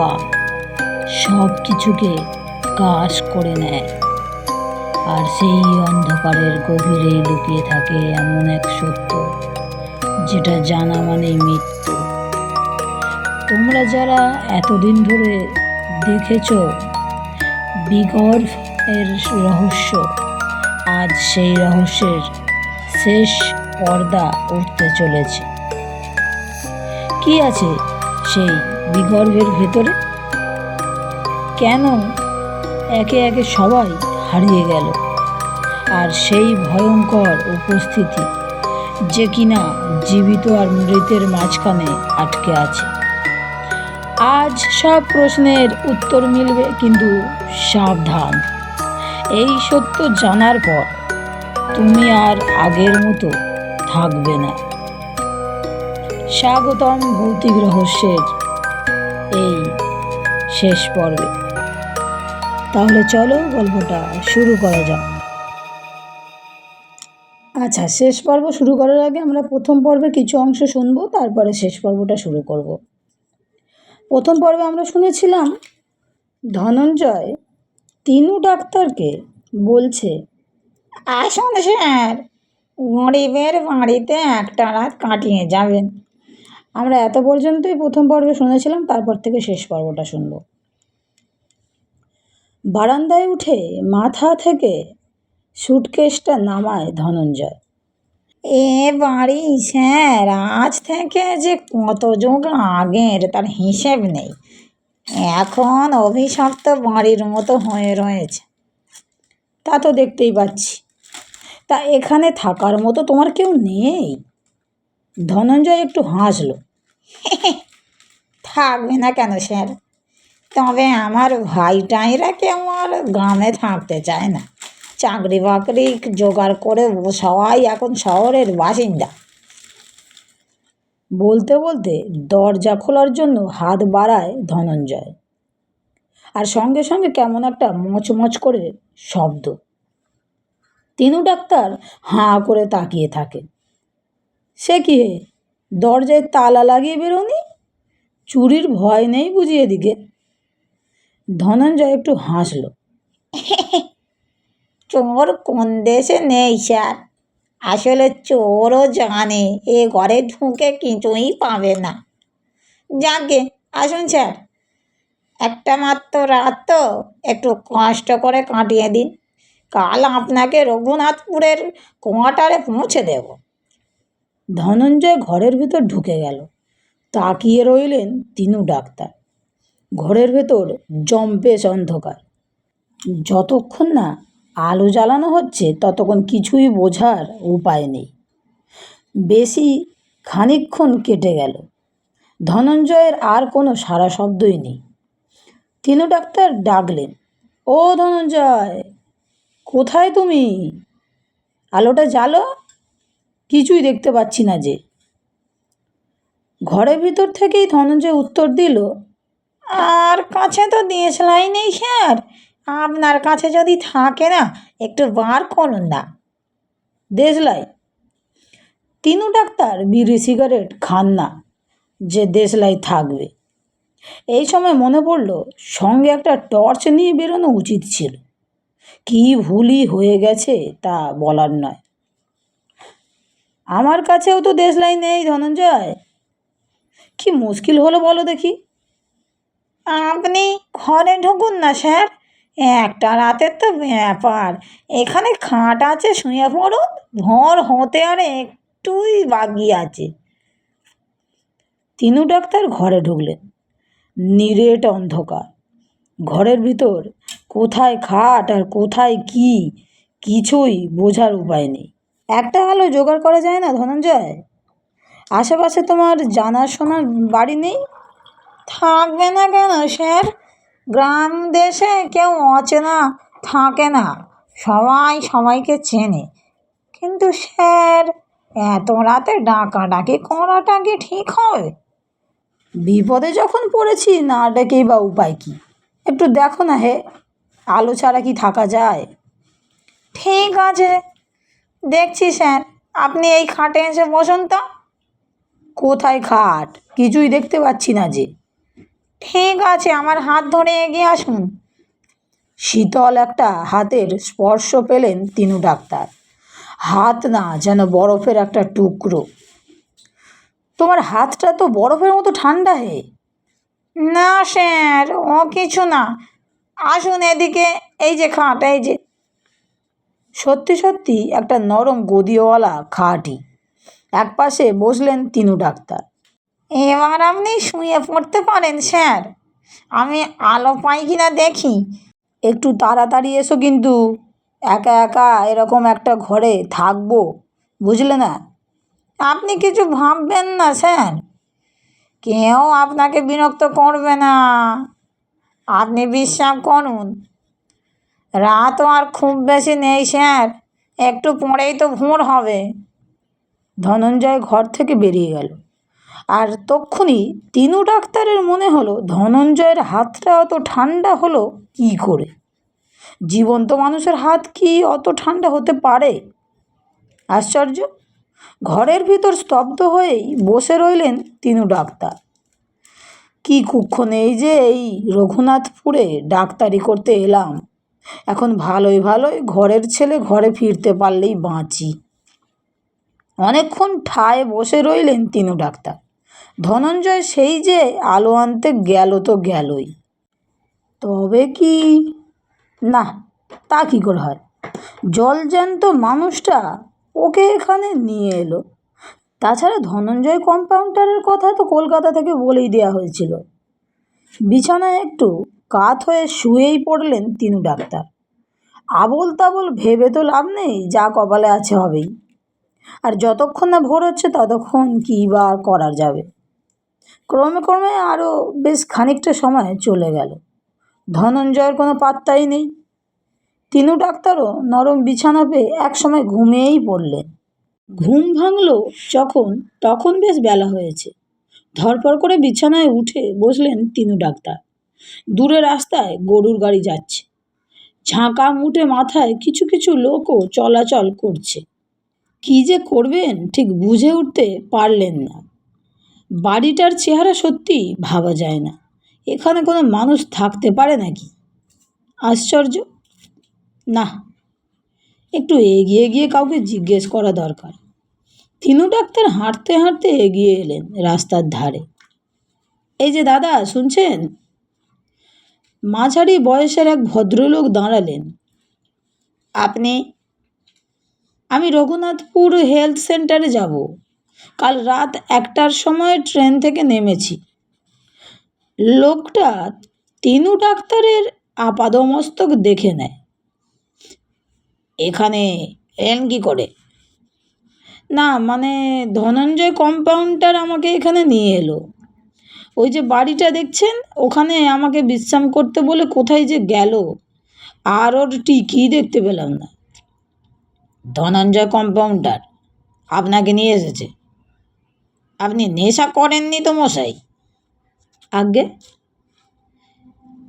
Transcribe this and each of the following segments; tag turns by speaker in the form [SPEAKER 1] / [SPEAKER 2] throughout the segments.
[SPEAKER 1] হাওয়া সব কিছুকে গ্রাস করে নেয়। আর সেই অন্ধকারের গভীরেই লুকিয়ে থাকে এমন এক সত্য, যেটা জানা মানেই মৃত্যু। তোমরা যারা এতদিন ধরে দেখেছ বিগর্ভ এর রহস্য, আজ সেই রহস্যের শেষ পর্দা উঠতে চলেছে। কি আছে সেই বিগর্ভের ভেতরে? কেন একে একে সবাই হারিয়ে গেল? আর সেই ভয়ঙ্কর উপস্থিতি যে কিনা জীবিত আর মৃতের মাঝখানে আটকে আছে। আজ সব প্রশ্নের উত্তর মিলবে, কিন্তু সাবধান, এই সত্য জানার পর তুমি আর আগের মতো থাকবে না। স্বাগতম ভৌতিক রহস্যের এই শেষ পর্বে। তাহলে চলো গল্পটা শুরু করা যাক। আচ্ছা, শেষ পর্ব শুরু করার আগে আমরা প্রথম পর্বে কিছু অংশ শুনবো, তারপরে শেষ পর্বটা শুরু করব। প্রথম পর্বে আমরা শুনেছিলাম ধনঞ্জয় তিনু ডাক্তারকে বলছে, আসুন স্যার, গরিবের বাড়িতে একটা রাত কাটিয়ে যাবেন। আমরা এত পর্যন্তই প্রথম পর্বে শুনেছিলাম, তারপর থেকে শেষ পর্বটা শুনব। বারান্দায় উঠে মাথা থেকে সুটকেসটা নামায় ধনঞ্জয়। এ বাড়ি স্যার আজ থেকে যে কত যুগ আগের তার হিসেব নেই। এখন অভিশপ্ত বাড়ির মতো হয়ে রয়েছে। তা তো দেখতেই পাচ্ছি। তা এখানে থাকার মতো তোমার কেউ নেই? ধনঞ্জয় একটু হাসল। থাকবে না কেন স্যার? তবে আমার ভাইটাইরা কেউ আর গ্রামে থাকতে চায় না। চাকরি বাকরি জোগাড় করে সবাই এখন শহরের বাসিন্দা। বলতে বলতে দরজা খোলার জন্য হাত বাড়ায় ধনঞ্জয়, আর সঙ্গে সঙ্গে কেমন একটা মচমচ করে শব্দ। তিনু ডাক্তার হাঁ করে তাকিয়ে থাকে। সে কি হে, দরজায় তালা লাগিয়ে বেরোনি? চুরির ভয় নেই বুঝি এদিকে? ধনঞ্জয় একটু হাসল। চোর কোন দেশে নেই স্যার। আসলে চোরও জানে এ ঘরে ঢুকে কিছুই পাবে না। যাকে আসুন স্যার, একটা মাত্র রাত তো, একটু কষ্ট করে কাটিয়ে দিন। কাল আপনাকে রঘুনাথপুরের কোয়ার্টারে পৌঁছে দেব। ধনঞ্জয় ঘরের ভিতর ঢুকে গেল। তাকিয়ে রইলেন তিনু ডাক্তার। ঘরের ভেতর জম্পেশ অন্ধকার। যতক্ষণ না আলো জ্বালানো হচ্ছে ততক্ষণ কিছুই বোঝার উপায় নেই। বেশি খানিকক্ষণ কেটে গেল। ধনঞ্জয়ের আর কোনো সাড়া শব্দই নেই। তিনু ডাক্তার ডাকলেন, ও ধনঞ্জয়, কোথায় তুমি? আলোটা জ্বালো, কিছুই দেখতে পাচ্ছি না যে। ঘরের ভিতর থেকেই ধনঞ্জয় উত্তর দিল, আর কাছে তো দেশলাই নেই স্যার। আপনার কাছে যদি থাকে না, একটু বার করুন না। দেশলাই? তিনু ডাক্তার বিড়ি সিগারেট খান না যে দেশলাই থাকবে। এই সময় মনে পড়ল সঙ্গে একটা টর্চ নিয়ে বেরোনো উচিত ছিল। কি ভুলই হয়ে গেছে তা বলার নয়। আমার কাছেও তো দেশলাই নেই ধনঞ্জয়। কি মুশকিল হলো বলো দেখি? আপনি ঘরে ঢুকুন না স্যার, একটা রাতের তো ব্যাপার। এখানে খাট আছে, শুয়ে পড়ুন। ভোর হতে আর একটুই বাকি আছে। তিনু ডাক্তার ঘরে ঢুকলেন। নিরেট অন্ধকার। ঘরের ভিতর কোথায় খাট আর কোথায় কি, কিছুই বোঝার উপায় নেই। একটা আলো জোগাড় করা যায় না ধনঞ্জয়? আশেপাশে তোমার জানাশোনার বাড়ি নেই? থাকবে না কেন স্যার? গ্রাম দেশে কেউ অচেনা থাকে না, সবাই সবাইকে চেনে। কিন্তু স্যার, এত রাতে ডাকাডাকি করাটা কি ঠিক হবে? বিপদে যখন পড়েছি, না ডেকেই বা উপায় কি? একটু দেখো না হে, আলো ছাড়া কি থাকা যায়? ঠিক আছে, দেখছি স্যার। আপনি এই খাটে এসে বসুন তো। কোথায় খাট? কিছুই দেখতে পাচ্ছি না যে। ঠিক আছে, আমার হাত ধরে এগিয়ে আসুন। শীতল একটা হাতের স্পর্শ পেলেন তিনু ডাক্তার। হাত না, যেন বরফের একটা টুকরো। তোমার হাতটা তো বরফের মতো ঠান্ডা হে। না স্যার, ও কিছু না, আসুন এদিকে, এই যে খাট, এই যে। সত্যি সত্যি একটা নরম গদিওয়ালা খাটই। একপাশে বসলেন তিনু ডাক্তার। এবার আপনি শুয়ে পড়তে পারেন স্যার, আমি আলো পাই কিনা দেখি। একটু তাড়াতাড়ি এসো কিন্তু, একা একা এরকম একটা ঘরে থাকবো, বুঝলে না? আপনি কিছু ভাববেন না স্যার, কেউ আপনাকে বিরক্ত করবে না, আপনি বিশ্রাম করুন। রাতও আর খুব বেশি নেই স্যার, একটু পরেই তো ভোর হবে। ধনঞ্জয় ঘর থেকে বেরিয়ে গেল। আর তক্ষুনি তিনু ডাক্তারের মনে হলো ধনঞ্জয়ের হাতটা অত ঠান্ডা হলো কী করে? জীবন্ত মানুষের হাত কি অত ঠান্ডা হতে পারে? আশ্চর্য! ঘরের ভিতর স্তব্ধ হয়েই বসে রইলেন তিনু ডাক্তার। কি কুক্ষণে এই যে এই রঘুনাথপুরে ডাক্তারি করতে এলাম, এখন ভালোই ভালোই ঘরের ছেলে ঘরে ফিরতে পারলেই বাঁচি। অনেকক্ষণ ঠায় বসে রইলেন তিনু ডাক্তার। ধনঞ্জয় সেই যে আলো আনতে গেল তো গেলই, তবে কি না, তা কী করে হয়? জলজ্যান্ত মানুষটা ওকে এখানে নিয়ে এলো। তাছাড়া ধনঞ্জয় কম্পাউন্ডারের কথা তো কলকাতা থেকে বলেই দেওয়া হয়েছিল। বিছানায় একটু কাত হয়ে শুয়েই পড়লেন তিনু ডাক্তার। আবোল তাবোল ভেবে তো লাভ নেই, যা কপালে আছে হবেই। আর যতক্ষণ না ভোর হচ্ছে ততক্ষণ কী বা করার যাবে। ক্রমে ক্রমে আরও বেশ খানিকটা সময় চলে গেল। ধনঞ্জয়ের কোনো পাত্তাই নেই। তিনু ডাক্তারও নরম বিছানা পেয়ে একসময় ঘুমিয়েই পড়লেন। ঘুম ভাঙল যখন, তখন বেশ বেলা হয়েছে। ধরপড় করে বিছানায় উঠে বসলেন তিনু ডাক্তার। দূরে রাস্তায় গরুর গাড়ি যাচ্ছে। ঝাঁকা মুটে মাথায় কিছু কিছু লোকও চলাচল করছে। কী যে করবেন ঠিক বুঝে উঠতে পারলেন না। বাড়িটার চেহারা সত্যি ভাবা যায় না। এখানে কোনো মানুষ থাকতে পারে নাকি? আশ্চর্য! না, একটু এগিয়ে গিয়ে কাউকে জিজ্ঞেস করা দরকার। তিনু ডাক্তার হাঁটতে হাঁটতে এগিয়ে এলেন রাস্তার ধারে। এই যে দাদা, শুনছেন? মাঝারি বয়সের এক ভদ্রলোক দাঁড়ালেন। আপনি? আমি রঘুনাথপুর হেলথ সেন্টারে যাব। কাল রাত 1টার সময় ট্রেন থেকে নেমেছি। লোকটা তিনু ডাক্তারের আপাদমস্তক দেখে নেয়। এখানে এলেন কী করে? না মানে, ধনঞ্জয় কম্পাউন্ডার আমাকে এখানে নিয়ে এলো। ওই যে বাড়িটা দেখছেন, ওখানে আমাকে বিশ্রাম করতে বলে কোথায় যে গেল, আর ওর টিকিই দেখতে পেলাম না। ধনঞ্জয় কম্পাউন্ডার আপনাকে নিয়ে এসেছে? আপনি নেশা করেননি তো মশাই? আজ্ঞে,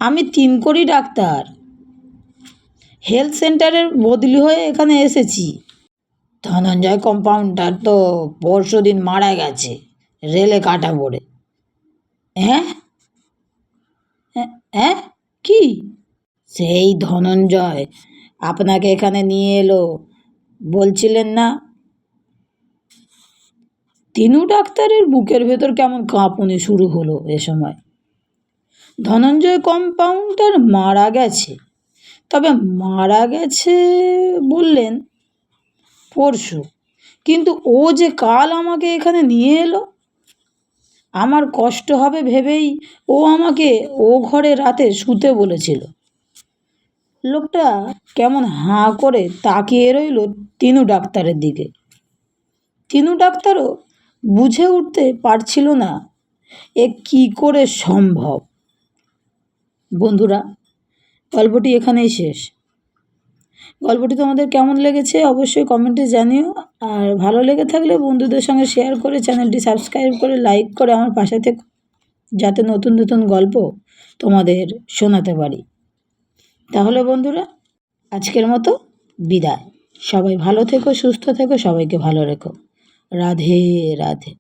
[SPEAKER 1] আমি তিনকড়ি ডাক্তার, হেলথ সেন্টারের বদলি হয়ে এখানে এসেছি। ধনঞ্জয় কম্পাউন্ডার তো পরশুদিন মারা গেছে রেলে কাটা পড়ে। হ্যাঁ? হ্যাঁ, কি? সেই ধনঞ্জয় আপনাকে এখানে নিয়ে এলো বলছিলেন না? তিনু ডাক্তারের বুকের ভেতর কেমন কাঁপুনি শুরু হলো এ সময়। ধনঞ্জয় কম্পাউন্ডার মারা গেছে, তবে মারা গেছে বললেন পরশু, কিন্তু ও যে কাল আমাকে এখানে নিয়ে এলো। আমার কষ্ট হবে ভেবেই ও আমাকে ও ঘরে রাতে শুতে বলেছিল। লোকটা কেমন হাঁ করে তাকিয়ে রইল তিনু ডাক্তারের দিকে। তিনু ডাক্তারও বুঝে উঠতে পারছিল না এ কী করে সম্ভব। বন্ধুরা, গল্পটি এখানেই শেষ। গল্পটি তোমাদের কেমন লেগেছে অবশ্যই কমেন্টে জানিও। আর ভালো লেগে থাকলে বন্ধুদের সঙ্গে শেয়ার করে চ্যানেলটি সাবস্ক্রাইব করে লাইক করে আমার পাশে থেকো, যাতে নতুন নতুন গল্প তোমাদের শোনাতে পারি। তাহলে বন্ধুরা, আজকের মতো বিদায়। সবাই ভালো থেকো, সুস্থ থেকো, সবাইকে ভালো রেখো। রাধে রাধে।